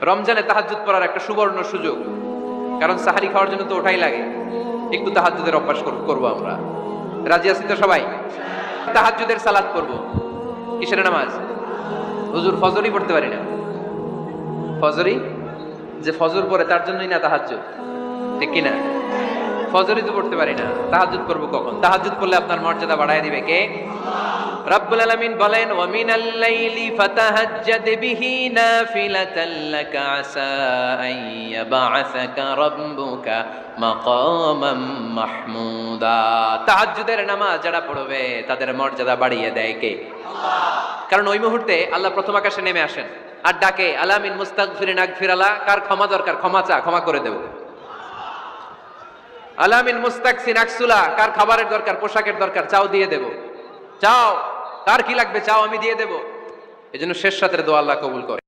রমজানে তাহাজ্জুদ পড়ার একটা সুবর্ণ সুযোগ, কারণ সাহারি খাওয়ার জন্য তো ওঠাই লাগে। একটু তাহাজ্জুদের অভ্যাস করবো আমরা। রাজি আছি তো সবাই? তাহাজ্জুদের সালাত পড়বো। কিসের নামাজ? হুজুর ফজরই পড়তে পারি না। ফজরই যে ফজর পড়ে তার জন্যই না তাহাজ্জুদ, ঠিক কিনা? ফজরই তো পড়তে পারি না, তাহাজ্জুদ পড়বো কখন? তাহাজ্জুদ পড়লে আপনার মর্যাদা বাড়ায় দিবে কে? রব্বুল আলামিন বলেন, ওয়া মিনাল লাইলি ফাতাহাজ্জাদ বিহি নাফিলাতাল লাকা আসা আন ইয়াবআসাকা রাব্বুকা মাকামাম মাহমুদা। তাহাজ্জুদের নামাজ যারা পড়বে তাদের মর্যাদা বাড়িয়ে দেয় কে? আল্লাহ। কারণ ওই মুহূর্তে আল্লাহ প্রথম আকাশে নেমে আসেন আর ডাকে, আলা মিন মুস্তাগফিরিন আগফিরালা, কার ক্ষমা দরকার ক্ষমা চা, ক্ষমা করে দেব। আলা মিন মুস্তাকসিন আকসুলা, কার খাবারের দরকার পোশাকের দরকার চাও দিয়ে দেব। চাও, কার কি লাগবে চাও আমি দিয়ে দেব। এজন্য শেষ রাতের দোয়া আল্লাহ কবুল করে।